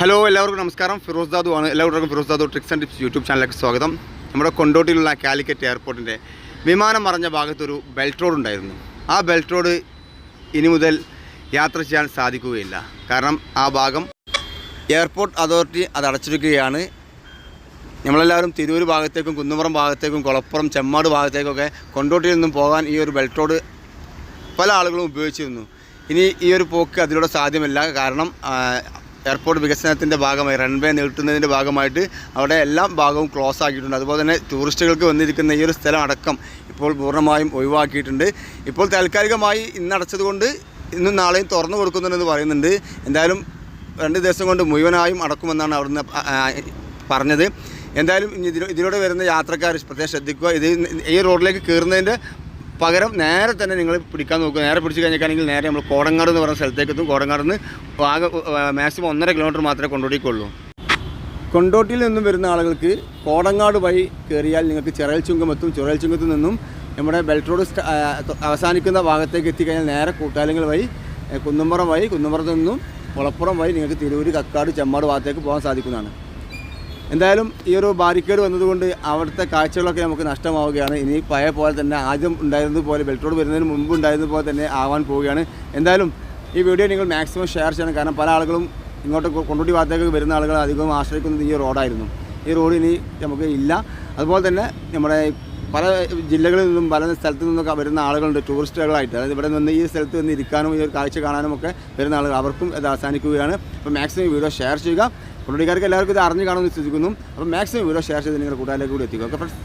Hello, എല്ലാവർക്കും നമസ്കാരം. ഫിറോസ് ദാദു ആണ്. എല്ലാവർക്കും Firoz Dadu tricks and tips YouTube ചാനലിലേക്ക് സ്വാഗതം. നമ്മുടെ കൊണ്ടോട്ടിയിലുള്ള കാലിക്കറ്റ് എയർപോർട്ടിൻ്റെ വിമാനം മറഞ്ഞ ഭാഗത്തൊരു ബെൽറ്റ് റോഡ് ഉണ്ടായിരുന്നു. ആ ബെൽറ്റ് റോഡ് ഇനി മുതൽ യാത്ര ചെയ്യാൻ സാധിക്കുകയില്ല. കാരണം ആ ഭാഗം എയർപോർട്ട് അതോറിറ്റി അത് അടച്ചിരിക്കുകയാണ്. നമ്മളെല്ലാവരും തിരൂർ ഭാഗത്തേക്കും കുന്നുമറം ഭാഗത്തേക്കും കുളപ്പുറം ചെമ്മാട് ഭാഗത്തേക്കൊക്കെ കൊണ്ടോട്ടിയിൽ നിന്നും പോകാൻ ഈ ഒരു ബെൽറ്റ് റോഡ് പല ആളുകളും ഉപയോഗിച്ചിരുന്നു. ഇനി ഈ ഒരു പോക്ക് അതിലൂടെ സാധ്യമല്ല. കാരണം എയർപോർട്ട് വികസനത്തിൻ്റെ ഭാഗമായി റൺവേ നീട്ടുന്നതിൻ്റെ ഭാഗമായിട്ട് അവിടെ എല്ലാ ഭാഗവും ക്ലോസ് ആക്കിയിട്ടുണ്ട്. അതുപോലെ തന്നെ ടൂറിസ്റ്റുകൾക്ക് വന്നിരിക്കുന്ന ഈ ഒരു സ്ഥലം അടക്കം ഇപ്പോൾ പൂർണ്ണമായും ഒഴിവാക്കിയിട്ടുണ്ട്. ഇപ്പോൾ താൽക്കാലികമായി ഇന്നടച്ചതുകൊണ്ട് ഇന്നും നാളെയും തുറന്നു കൊടുക്കുന്നുണ്ടെന്ന് പറയുന്നുണ്ട്. എന്തായാലും 2 ദിവസം കൊണ്ട് മുഴുവനായും അടക്കുമെന്നാണ് അവിടുന്ന് പറഞ്ഞത്. എന്തായാലും ഇതിലൂടെ വരുന്ന യാത്രക്കാർ പ്രത്യേകം ശ്രദ്ധിക്കുക. ഈ റോഡിലേക്ക് കയറുന്നതിൻ്റെ പകരം നേരെ തന്നെ നിങ്ങൾ പിടിക്കാൻ നോക്കുക. നേരെ പിടിച്ച് കഴിഞ്ഞിട്ടാണെങ്കിൽ നേരെ നമ്മൾ കോടങ്ങാട് എന്ന് പറയുന്ന സ്ഥലത്തേക്ക് എത്തും. കോടങ്ങാട് നിന്ന് ആകെ മാക്സിമം 1.5 കിലോമീറ്റർ മാത്രമേ കൊണ്ടോട്ടിക്കുള്ളൂ. കൊണ്ടോട്ടിയിൽ നിന്നും വരുന്ന ആളുകൾക്ക് കോടങ്ങാട് വഴി കയറിയാൽ നിങ്ങൾക്ക് ചിറയൽചുങ്കം എത്തും. ചിറയൽചുങ്കത്തിൽ നിന്നും നമ്മുടെ ബെൽറ്റ് റോഡ് അവസാനിക്കുന്ന ഭാഗത്തേക്ക് എത്തിക്കഴിഞ്ഞാൽ നേരെ കൂട്ടാലങ്ങൾ വഴി കുന്നുംപുറം വഴി, കുന്നുംപുറത്ത് നിന്നും കുളപ്പുറം വഴി നിങ്ങൾക്ക് തിരൂർ, കക്കാട്, ചെമ്മാട് ഭാഗത്തേക്ക് പോകാൻ സാധിക്കുന്നതാണ്. എന്തായാലും ഈ ഒരു ബാരിക്കേഡ് വന്നതുകൊണ്ട് അവിടുത്തെ കാഴ്ചകളൊക്കെ നമുക്ക് നഷ്ടമാവുകയാണ്. ഇനി പഴയ പോലെ തന്നെ ആദ്യം ഉണ്ടായിരുന്നതുപോലെ ബെൽറ്റ് റോഡ് വരുന്നതിന് മുമ്പ് ഉണ്ടായിരുന്നതുപോലെ തന്നെ ആവാൻ പോവുകയാണ്. എന്തായാലും ഈ വീഡിയോ നിങ്ങൾ മാക്സിമം ഷെയർ ചെയ്യണം. കാരണം പല ആളുകളും ഇങ്ങോട്ട് കൊണ്ടോട്ടി ഭാഗത്തേക്ക് വരുന്ന ആളുകൾ അധികം ആശ്രയിക്കുന്നത് ഈ റോഡായിരുന്നു. ഈ റോഡ് ഇനി നമുക്ക് ഇല്ല. അതുപോലെ തന്നെ നമ്മുടെ പല ജില്ലകളിൽ നിന്നും പല സ്ഥലത്തു നിന്നൊക്കെ വരുന്ന ആളുകളുണ്ട് ടൂറിസ്റ്റുകളായിട്ട്. അതായത് ഇവിടെ നിന്ന് ഈ സ്ഥലത്ത് നിന്ന് ഇരിക്കാനും ഈ ഒരു കാഴ്ച കാണാനും ഒക്കെ വരുന്ന ആളുകൾ, അവർക്കും ഇത് അവസാനിക്കുകയാണ്. അപ്പോൾ മാക്സിമം ഈ വീഡിയോ ഷെയർ ചെയ്യുക. കൊണ്ടോട്ടിക്കാർക്ക് എല്ലാവർക്കും ഇത് അറിഞ്ഞു കാണുമെന്ന് വിശ്വസിക്കുന്നു. അപ്പോൾ മാക്സിമം വീഡിയോ ഷെയർ ചെയ്ത് നിങ്ങളുടെ കൂട്ടുകാരിലേക്ക് കൂടി എത്തിക്കുക. Okay friends.